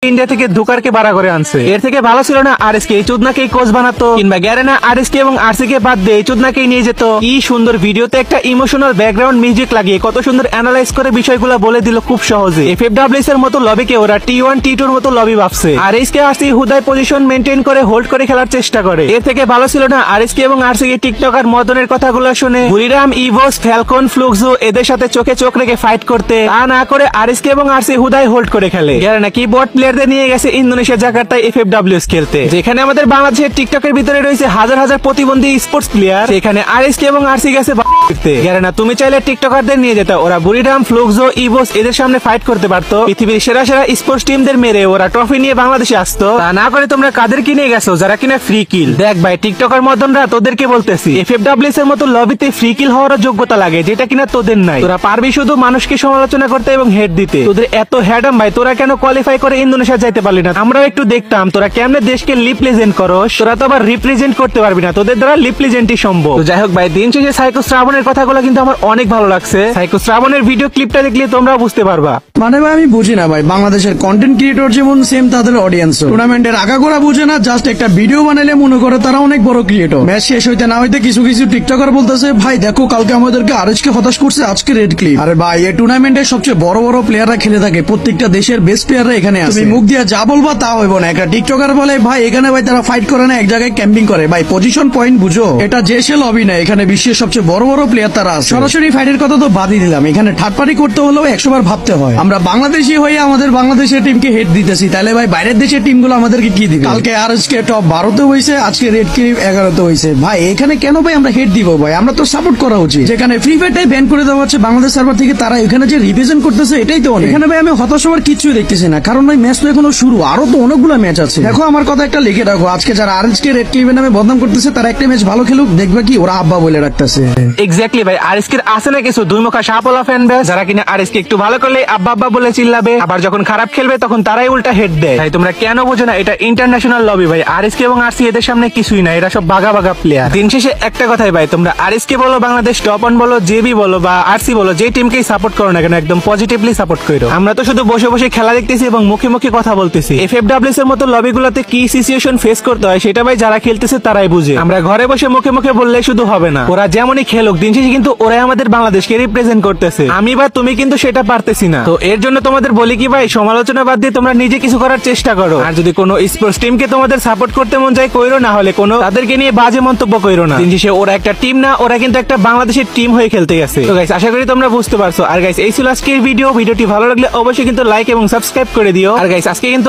India থেকে ধুকারকে বাড়া করে আনছে। এর থেকে ভালো ছিল না আরএসকে এই চোদনাকেই কোচ বানাতো, কিংবা গ্যারেনা আরএসকে এবং আরসি কে বাদ দিয়ে এই চোদনাকেই নিয়ে যেত। কি সুন্দর ভিডিওতে একটা ইমোশনাল ব্যাকগ্রাউন্ড মিউজিক লাগিয়ে কত সুন্দর অ্যানালাইজ করে বিষয়গুলো বলে দিল খুব সহজে। এফএফডব্লিউএস এর মতো লবিকে ওরা টি1 টি2 এর মতো লবি ভাবছে। আরএসকে আরসি হুদায় পজিশন মেইনটেইন করে হোল্ড করে খেলার চেষ্টা করে। এর থেকে ভালো ছিল না আরএসকে এবং আরসি কে টিকটকার মদনের কথাগুলো শুনে বুড়িরাম, ইভোস, ফ্যালকন, ফ্লুক্সো এদের সাথে চোখে চোখ রেখে ফাইট করতে, তা না করে আরএসকে এবং আরসি হুদায় হোল্ড করে খেলে। গ্যারেনা কিবোর্ড প্লেয়ারদের নিয়ে গেছে ইন্দোনেশিয়া জাকার্তায় এফএফডব্লিউএস খেলতে, যেখানে আমাদের বাংলাদেশের টিকটকের ভিতরে রয়েছে হাজার হাজার প্রতিবন্ধী স্পোর্টস প্লেয়ার, সেখানে আরএসকে এবং আরসি গেছে গ্যারেনা তুমি চাইলে টিকটকারদের নিয়ে যেত, ওরা বুড়িরাম, ফ্লুক্সো, ইভোস এদের সামনে ফাইট করতে পারতো। পৃথিবীর সেরা সেরা স্পোর্টস টিমদের মেরে ওরা ট্রফি নিয়ে বাংলাদেশে আসতো। তা না করে তোমরা কাদেরকে নিয়ে গেছো যারা কিনা ফ্রি কিল। দেখ ভাই টিকটকার মদনরা তোদেরকে বলতেছি, এফএফডব্লিউএস এর মতো লবিতে ফ্রি কিল হওয়ার যোগ্যতা লাগে যেটা কিনা তোদের নাই। তোরা পারবি শুধু মানুষকে সমালোচনা করতে এবং হেড দিতে। তোদের এত হ্যাডাম ভাই, তোরা কেন কোয়ালিফাই করে ইন্দোনেশিয়া যাইতে পারলি না? আমরাও একটু দেখতাম তোরা কেমনে দেশকে রিপ্রেজেন্ট করস। তোরা তো আবার রিপ্রেজেন্ট করতে পারবি না, তোদের দ্বারা রিপ্রেজেন্টই সম্ভব। তো যাই হোক ভাই, দিন শেষে সাইকো শ্রাবণের কথাগুলো কিন্তু আমার অনেক ভালো লাগছে। সাইকো শ্রাবণের ভিডিও ক্লিপটা দেখলে তোমরা বুঝতে পারবা। মানে ভাই আমি বুঝি না ভাই, বাংলাদেশের কন্টেন্ট ক্রিয়েটর যেমন সেম তাদের অডিয়েন্স টুর্নামেন্টের আগাগোড়া বুঝে না, জাস্ট একটা ভিডিও বানাইলে মনে করে তারা অনেক বড় ক্রিয়েটর। ম্যাচ শেষ হইতে না হইতে কিছু কিছু টিকটকার বলতেছে ভাই দেখো কালকে আমাদেরকে আরএসকে হতাশ করছে, আজকে রেড ক্লিপ। আরে ভাই এই টুর্নামেন্টের সবচেয়ে বড় বড় প্লেয়াররা খেলে থাকে, প্রত্যেকটা দেশের বেস্ট প্লেয়াররা এখানে আছে। তুমি মুখ দিয়ে যা বলবা তা হইব না। একটা টিকটকার বলে ভাই এখানে ভাই তারা ফাইট করে না, এক জায়গায় ক্যাম্পিং করে। ভাই পজিশন পয়েন্ট বুঝো, এটা যে সে লবি না, এখানে বিশ্বের সবচেয়ে বড় বড় প্লেয়ার তারা আছে। সরাসরি ফাইটের কথা তো বাদই দিলাম, এখানে থার্ড পার্টি করতে হলেও 100 বার ভাবতে হয়। আমরা বাংলাদেশি হয়ে আমাদের বাংলাদেশের টিমকে হেড দিতেছি, তাহলে ভাই বাইরের দেশের টিমগুলো আমাদেরকে কি দিবে? কালকে আরএসকে টপ 12তে হয়েছে, আজকে রেড ক্লিপ 11তে হয়েছে। ভাই এখানে কেন ভাই আমরা হেড দিব? ভাই আমরা তো সাপোর্ট করা উচিত। যেখানে ফ্রি ফায়ারটাই ব্যান করে দেওয়া হচ্ছে বাংলাদেশ সার্ভার থেকে, তারা এখানে যে রিপ্রেজেন্ট করতেছে এটাই তো অনেক। এখানে ভাই আমি হতাশ হওয়ার কিছুই দেখতেছি না, কারণ ভাই ম্যাচ তো এখনো শুরু, আরো তো অনেকগুলো ম্যাচ আছে। দেখো আমার কথা একটা লিখে রাখো, আজকে যারা আরএসকে রেড ক্লিপের নামে বদনাম করতেছে তারা একটা ম্যাচ ভালো খেলুক, দেখবে কি ওরা আব্বা বলে রাখতেছে। এক্স্যাক্টলি ভাই, আরএসকে আছে না কিছু দুই মুখা সাপলা ফ্যান বেস, যারা কিনা আরএসকে একটু ভালো করলে আব্বা আব্বা বলে চিল্লাবে, আবার যখন খারাপ খেলবে তখন তারাই উল্টা হেড দেয়। তাই তোমরা কেন বোঝো না, এটা ইন্টারন্যাশনাল লবি ভাই। আরএসকে এবং আরসি এদের সামনে কিছুই না, এরা সব বাগা বাগা প্লেয়ার। দিন শেষে একটা কথাই ভাই, তোমরা আরএসকে বলো, বাংলাদেশ টপ অন বলো, জেবি বলো বা আরসি বলো, যে টিমকেই সাপোর্ট করো না কেন একদম পজিটিভলি সাপোর্ট করো। আমরা তো শুধু বসে বসে খেলা দেখতেছি এবং মুখে মুখে কথা বলতেছি। এফএফডব্লিউএস এর মতো লবিগুলোতে কি সিচুয়েশন ফেস করতে হয় সেটা ভাই যারা খেলতেছে তারাই বুঝে। আমরা ঘরে বসে মুখে মুখে বললেই শুধু হবে না, ওরা যেমনই খেলুক দিন শেষে কিন্তু ওরাই আমাদের বাংলাদেশকে রিপ্রেজেন্ট করতেছে। আমি বা তুমি কিন্তু সেটা পারতেছি না। তো এর জন্য তোমাদের বলি কি ভাই, সমালোচনা বাদ দিয়ে তোমরা নিজে কিছু করার চেষ্টা করো। আর যদি কোনো স্পোর্টস টিমকে তোমাদের সাপোর্ট করতে মন চায় কইরো, না হলে কোনো তাদেরকে নিয়ে বাজে মন্তব্য কইরো না। দিন শেষে ওরা একটা টিম না, ওরা কিন্তু একটা বাংলাদেশের টিম হয়ে খেলতে গেছে। তো গাইস আশা করি তোমরা বুঝতে পারছো। আর গাইস এই ছিল আজকের ভিডিওটি ভালো লাগলে অবশ্যই কিন্তু লাইক এবং সাবস্ক্রাইব করে দিও। আর গাইস আজকে কিন্তু